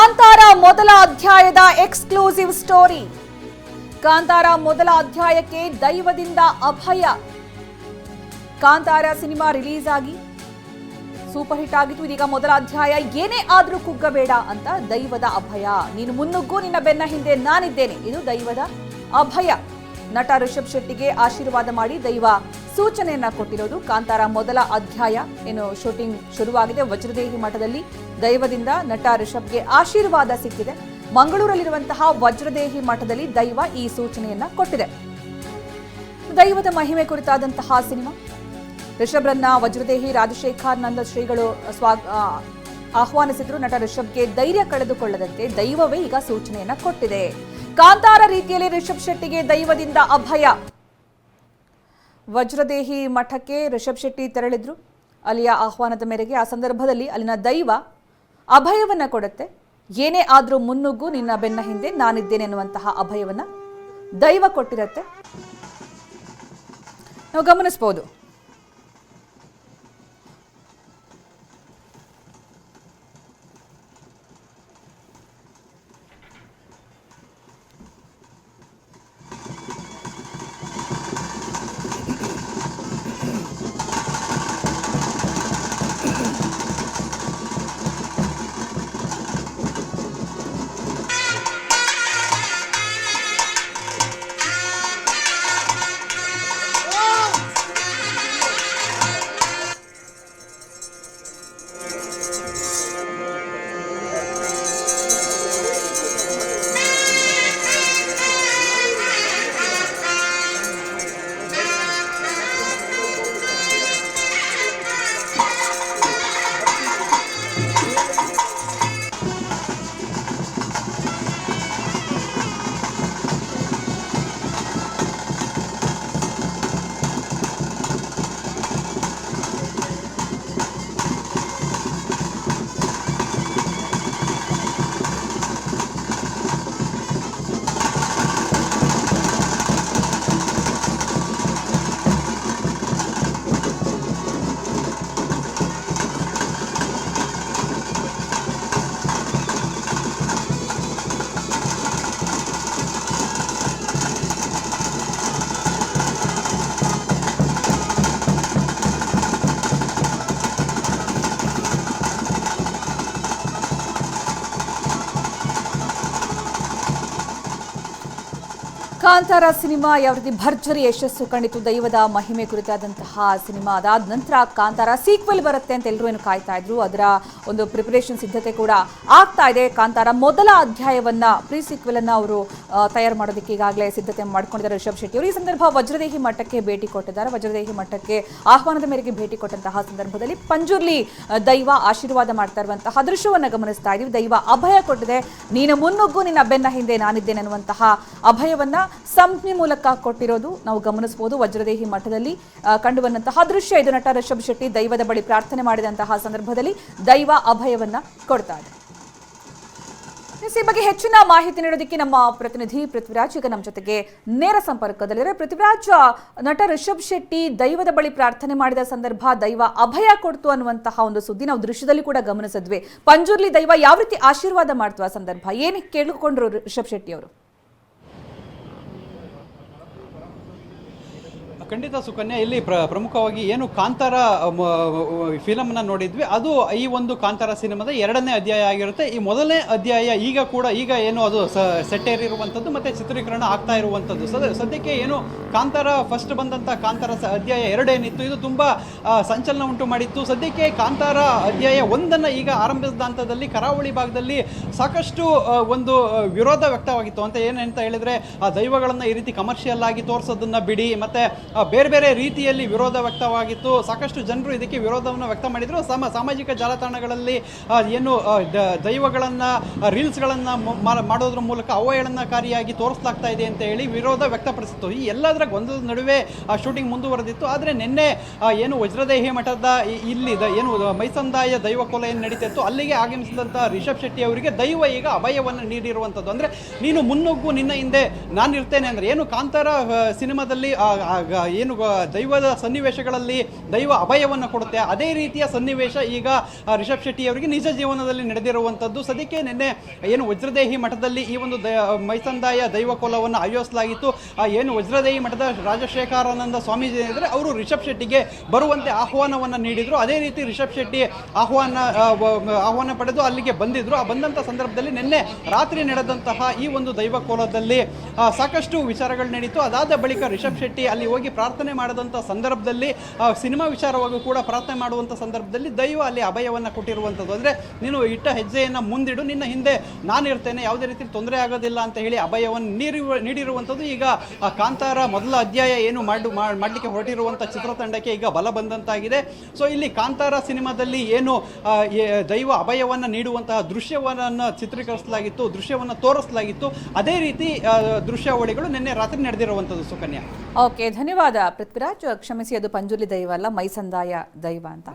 ಕಾಂತಾರ ಮೊದಲ ಅಧ್ಯಾಯದ exclusive story. Kantara ಮೊದಲ ಅಧ್ಯಾಯಕ್ಕೆ ದೈವದಿಂದ ಅಭಯ. ಕಾಂತಾರ ಸಿನಿಮಾ ರಿಲೀಸ್ ಆಗಿ ಸೂಪರ್ ಹಿಟ್ ಆಗಿತ್ತು. ಇದೀಗ ಮೊದಲ ಅಧ್ಯಾಯ ಏನೇ ಆದ್ರೂ ಕುಗ್ಗಬೇಡ ಅಂತ ದೈವದ ಅಭಯ. ನೀನು ಮುನ್ನುಗ್ಗು, ನಿನ್ನ ಬೆನ್ನ ಹಿಂದೆ ನಾನಿದ್ದೇನೆ. ಇದು ದೈವದ ಅಭಯ. ನಟ ರಿಷಬ್ ಶೆಟ್ಟಿಗೆ ಆಶೀರ್ವಾದ ಮಾಡಿ ದೈವ ಸೂಚನೆಯನ್ನ ಕೊಟ್ಟಿರೋದು. ಕಾಂತಾರ ಮೊದಲ ಅಧ್ಯಾಯ ಏನು ಶೂಟಿಂಗ್ ಶುರುವಾಗಿದೆ. ವಜ್ರದೇಹಿ ಮಠದಲ್ಲಿ ದೈವದಿಂದ ನಟ ರಿಷಬ್ಗೆ ಆಶೀರ್ವಾದ ಸಿಕ್ಕಿದೆ. ಮಂಗಳೂರಲ್ಲಿರುವಂತಹ ವಜ್ರದೇಹಿ ಮಠದಲ್ಲಿ ದೈವ ಈ ಸೂಚನೆಯನ್ನ ಕೊಟ್ಟಿದೆ. ದೈವದ ಮಹಿಮೆ ಕುರಿತಾದಂತಹ ಸಿನಿಮಾ. ರಿಷಬ್ರನ್ನ ವಜ್ರದೇಹಿ ರಾಜಶೇಖರಾನಂದ ಶ್ರೀಗಳು ಆಹ್ವಾನಿಸಿದ್ರು. ನಟ ರಿಷಬ್ಗೆ ಧೈರ್ಯ ಕಳೆದುಕೊಳ್ಳದಂತೆ ದೈವವೇ ಈಗ ಸೂಚನೆಯನ್ನ ಕೊಟ್ಟಿದೆ. ಕಾಂತಾರ ರೀತಿಯಲ್ಲಿ ರಿಷಬ್ ಶೆಟ್ಟಿಗೆ ದೈವದಿಂದ ಅಭಯ. ವಜ್ರದೇಹಿ ಮಠಕ್ಕೆ ರಿಷಬ್ ಶೆಟ್ಟಿ ತೆರಳಿದ್ರು. ಅಲ್ಲಿಯ ಆಹ್ವಾನದ ಮೇರೆಗೆ ಆ ಸಂದರ್ಭದಲ್ಲಿ ಅಲ್ಲಿನ ದೈವ ಅಭಯವನ್ನ ಕೊಡುತ್ತೆ. ಏನೇ ಆದ್ರೂ ಮುನ್ನುಗ್ಗು, ನಿನ್ನ ಬೆನ್ನ ಹಿಂದೆ ನಾನಿದ್ದೇನೆ ಎನ್ನುವಂತಹ ಅಭಯವನ್ನ ದೈವ ಕೊಟ್ಟಿರತ್ತೆ. ನಾವು ಗಮನಿಸಬಹುದು. ಕಾಂತಾರ ಸಿನಿಮಾ ಯಾವ ರೀತಿ ಭರ್ಜರಿ ಯಶಸ್ಸು ಕಂಡಿತು. ದೈವದ ಮಹಿಮೆ ಕುರಿತಾದಂತಹ ಸಿನಿಮಾ. ಅದಾದ ನಂತರ ಕಾಂತಾರ ಸೀಕ್ವೆಲ್ ಬರುತ್ತೆ ಅಂತ ಎಲ್ಲರೂ ಏನು ಕಾಯ್ತಾ ಇದ್ರು. ಅದರ ಒಂದು ಪ್ರಿಪರೇಷನ್ ಸಿದ್ಧತೆ ಕೂಡ ಆಗ್ತಾ ಇದೆ. ಕಾಂತಾರ ಮೊದಲ ಅಧ್ಯಾಯವನ್ನ ಪ್ರೀ ಸೀಕ್ವೆಲ್ ಅನ್ನ ಅವರು ತಯಾರು ಮಾಡೋದಕ್ಕೆ ಈಗಾಗಲೇ ಸಿದ್ಧತೆ ಮಾಡ್ಕೊಂಡಿದ್ದಾರೆ ರಿಷಬ್ ಶೆಟ್ಟಿ ಅವರು. ಈ ಸಂದರ್ಭ ವಜ್ರದೇಹಿ ಮಠಕ್ಕೆ ಭೇಟಿ ಕೊಟ್ಟಿದ್ದಾರೆ. ವಜ್ರದೇಹಿ ಮಠಕ್ಕೆ ಆಹ್ವಾನದ ಮೇರೆಗೆ ಭೇಟಿ ಕೊಟ್ಟಂತಹ ಸಂದರ್ಭದಲ್ಲಿ ಪಂಜುರ್ಲಿ ದೈವ ಆಶೀರ್ವಾದ ಮಾಡ್ತಾ ಇರುವಂತಹ ದೃಶ್ಯವನ್ನ ಗಮನಿಸ್ತಾ ಇದೀವಿ. ದೈವ ಅಭಯ ಕೊಟ್ಟಿದೆ. ನೀನು ಮುನ್ನುಗ್ಗು, ನಿನ್ನ ಬೆನ್ನ ಹಿಂದೆ ನಾನಿದ್ದೇನೆ ಅನ್ನುವಂತಹ ಅಭಯವನ್ನ ಸಂಜ್ಞೆ ಮೂಲಕ ಕೊಟ್ಟಿರೋದು ನಾವು ಗಮನಿಸಬಹುದು. ವಜ್ರದೇಹಿ ಮಠದಲ್ಲಿ ಕಂಡುಬಂದಂತಹ ದೃಶ್ಯ ಇದು. ನಟ ರಿಷಬ್ ಶೆಟ್ಟಿ ದೈವದ ಬಳಿ ಪ್ರಾರ್ಥನೆ ಮಾಡಿದಂತಹ ಸಂದರ್ಭದಲ್ಲಿ ದೈವ ಅಭಯವನ್ನ ಕೊಡ್ತಾ ಇದೆ. ಈ ಬಗ್ಗೆ ಹೆಚ್ಚಿನ ಮಾಹಿತಿ ನೀಡೋದಕ್ಕೆ ನಮ್ಮ ಪ್ರತಿನಿಧಿ ಪೃಥ್ವಿರಾಜ್ ಈಗ ನಮ್ಮ ಜೊತೆಗೆ ನೇರ ಸಂಪರ್ಕದಲ್ಲಿದ್ದಾರೆ. ಪೃಥ್ವಿರಾಜ್, ನಟ ರಿಷಬ್ ಶೆಟ್ಟಿ ದೈವದ ಬಳಿ ಪ್ರಾರ್ಥನೆ ಮಾಡಿದ ಸಂದರ್ಭ ದೈವ ಅಭಯ ಕೊಡ್ತು ಅನ್ನುವಂತಹ ಒಂದು ಸುದ್ದಿ ನಾವು ದೃಶ್ಯದಲ್ಲಿ ಕೂಡ ಗಮನಿಸಿದ್ವಿ. ಪಂಜುರ್ಲಿ ದೈವ ಯಾವ ರೀತಿ ಆಶೀರ್ವಾದ ಮಾಡ್ತು ಆ ಸಂದರ್ಭ ಏನಕ್ಕೆ ಕೇಳಿಕೊಂಡ್ರು ರಿಷಬ್ ಶೆಟ್ಟಿ ಅವರು? ಖಂಡಿತ ಸುಕನ್ಯಾ, ಇಲ್ಲಿ ಪ್ರಮುಖವಾಗಿ ಏನು ಕಾಂತಾರ ಫಿಲಮ್ನ ನೋಡಿದ್ವಿ, ಅದು ಈ ಒಂದು ಕಾಂತಾರ ಸಿನಿಮಾದ ಎರಡನೇ ಅಧ್ಯಾಯ ಆಗಿರುತ್ತೆ. ಈ ಮೊದಲನೇ ಅಧ್ಯಾಯ ಈಗ ಏನು ಅದು ಸೆಟ್ಟೇರಿರುವಂಥದ್ದು ಮತ್ತೆ ಚಿತ್ರೀಕರಣ ಆಗ್ತಾ ಇರುವಂಥದ್ದು. ಸದ್ಯಕ್ಕೆ ಏನು ಕಾಂತಾರ ಫಸ್ಟ್ ಬಂದಂಥ ಕಾಂತಾರ ಅಧ್ಯಾಯ 2 ಏನಿತ್ತು, ಇದು ತುಂಬಾ ಸಂಚಲನ ಉಂಟು ಮಾಡಿತ್ತು. ಸದ್ಯಕ್ಕೆ ಕಾಂತಾರ ಅಧ್ಯಾಯ 1 ಈಗ ಆರಂಭಿಸಿದ ಹಂತದಲ್ಲಿ ಕರಾವಳಿ ಭಾಗದಲ್ಲಿ ಸಾಕಷ್ಟು ಒಂದು ವಿರೋಧ ವ್ಯಕ್ತವಾಗಿತ್ತು. ಅಂತ ಏನಂತ ಹೇಳಿದ್ರೆ, ಆ ದೈವಗಳನ್ನ ಈ ರೀತಿ ಕಮರ್ಷಿಯಲ್ ಆಗಿ ತೋರಿಸೋದನ್ನ ಬಿಡಿ, ಮತ್ತೆ ಬೇರೆ ಬೇರೆ ರೀತಿಯಲ್ಲಿ ವಿರೋಧ ವ್ಯಕ್ತವಾಗಿತ್ತು. ಸಾಕಷ್ಟು ಜನರು ಇದಕ್ಕೆ ವಿರೋಧವನ್ನು ವ್ಯಕ್ತ ಮಾಡಿದ್ರು. ಸಾಮಾಜಿಕ ಜಾಲತಾಣಗಳಲ್ಲಿ ಏನು ದೈವಗಳನ್ನು ರೀಲ್ಸ್ಗಳನ್ನು ಮಾಡೋದ್ರ ಮೂಲಕ ಅವಹೇಳನಕಾರಿಯಾಗಿ ತೋರಿಸಲಾಗ್ತಾ ಇದೆ ಅಂತ ಹೇಳಿ ವಿರೋಧ ವ್ಯಕ್ತಪಡಿಸಿತ್ತು. ಈ ಎಲ್ಲದರ ಗೊಂದಲದ ನಡುವೆ ಆ ಶೂಟಿಂಗ್ ಮುಂದುವರೆದಿತ್ತು. ಆದರೆ ನಿನ್ನೆ ಏನು ವಜ್ರದೇಹಿ ಮಠದ ಇಲ್ಲಿ ಏನು ಮೈಸಂದಾಯ ದೈವ ಕೊಲೆ ಏನು ನಡೀತಿತ್ತು, ಅಲ್ಲಿಗೆ ಆಗಮಿಸಿದಂಥ ರಿಷಬ್ ಶೆಟ್ಟಿ ಅವರಿಗೆ ದೈವ ಈಗ ಅಭಯವನ್ನು ನೀಡಿರುವಂಥದ್ದು. ಅಂದರೆ ನೀನು ಮುನ್ನುಗ್ಗು, ನಿನ್ನ ಹಿಂದೆ ನಾನು ಇರ್ತೇನೆ. ಅಂದರೆ ಏನು ಕಾಂತಾರ ಸಿನಿಮಾದಲ್ಲಿ ಏನು ದೈವದ ಸನ್ನಿವೇಶಗಳಲ್ಲಿ ದೈವ ಅಭಯವನ್ನು ಕೊಡುತ್ತೆ, ಅದೇ ರೀತಿಯ ಸನ್ನಿವೇಶ ಈಗ ರಿಷಬ್ ಶೆಟ್ಟಿ ಅವರಿಗೆ ನಿಜ ಜೀವನದಲ್ಲಿ ನಡೆದಿರುವಂಥದ್ದು. ಸದ್ಯಕ್ಕೆ ನಿನ್ನೆ ಏನು ವಜ್ರದೇಹಿ ಮಠದಲ್ಲಿ ಈ ಒಂದು ಮೈಸಂದಾಯ ದೈವಕೋಲವನ್ನು ಆಯೋಜಿಸಲಾಗಿತ್ತು. ಏನು ವಜ್ರದೇಹಿ ಮಠದ ರಾಜಶೇಖರಾನಂದ ಸ್ವಾಮೀಜಿ ಏನಿದ್ರೆ ಅವರು ರಿಷಬ್ ಶೆಟ್ಟಿಗೆ ಬರುವಂತೆ ಆಹ್ವಾನವನ್ನು ನೀಡಿದ್ರು. ಅದೇ ರೀತಿ ರಿಷಬ್ ಶೆಟ್ಟಿ ಆಹ್ವಾನ ಪಡೆದು ಅಲ್ಲಿಗೆ ಬಂದಿದ್ರು. ಬಂದಂಥ ಸಂದರ್ಭದಲ್ಲಿ ನಿನ್ನೆ ರಾತ್ರಿ ನಡೆದಂತಹ ಈ ಒಂದು ದೈವಕೋಲದಲ್ಲಿ ಸಾಕಷ್ಟು ವಿಚಾರಗಳು ನಡೀತು. ಅದಾದ ಬಳಿಕ ರಿಷಬ್ ಶೆಟ್ಟಿ ಅಲ್ಲಿ ಹೋಗಿ ಪ್ರಾರ್ಥನೆ ಮಾಡಿದಂಥ ಸಂದರ್ಭದಲ್ಲಿ ಸಿನಿಮಾ ವಿಚಾರವಾಗಿ ಕೂಡ ಪ್ರಾರ್ಥನೆ ಮಾಡುವಂಥ ಸಂದರ್ಭದಲ್ಲಿ ದೈವ ಅಲ್ಲಿ ಅಭಯವನ್ನು ಕೊಟ್ಟಿರುವಂಥದ್ದು. ಅಂದರೆ ನೀನು ಇಟ್ಟ ಹೆಜ್ಜೆಯನ್ನು ಮುಂದಿಡು, ನಿನ್ನ ಹಿಂದೆ ನಾನು ಇರ್ತೇನೆ, ಯಾವುದೇ ರೀತಿ ತೊಂದರೆ ಆಗೋದಿಲ್ಲ ಅಂತ ಹೇಳಿ ಅಭಯವನ್ನು ನೀಡಿರುವಂಥದ್ದು. ಈಗ ಕಾಂತಾರ ಮೊದಲ ಅಧ್ಯಾಯ ಏನು ಮಾಡಲಿಕ್ಕೆ ಹೊರಟಿರುವಂಥ ಚಿತ್ರತಂಡಕ್ಕೆ ಈಗ ಬಲ ಬಂದಂತಾಗಿದೆ. ಸೊ ಇಲ್ಲಿ ಕಾಂತಾರ ಸಿನಿಮಾದಲ್ಲಿ ಏನು ದೈವ ಅಭಯವನ್ನು ನೀಡುವಂತಹ ದೃಶ್ಯವನ್ನು ಚಿತ್ರೀಕರಿಸಲಾಗಿತ್ತು, ದೃಶ್ಯವನ್ನು ತೋರಿಸಲಾಗಿತ್ತು, ಅದೇ ರೀತಿ ದೃಶ್ಯಾವಳಿಗಳು ನಿನ್ನೆ ರಾತ್ರಿ ನಡೆದಿರುವಂಥದ್ದು. ಸುಕನ್ಯಾ, ಓಕೆ, ಧನ್ಯವಾದ ಪೃಥ್ವಿರಾಜ್. ಕ್ಷಮಿಸಿ, ಅದು ಪಂಜುರ್ಲಿ ದೈವ ಅಲ್ಲ, ಮೈಸಂದಾಯ ದೈವ ಅಂತ.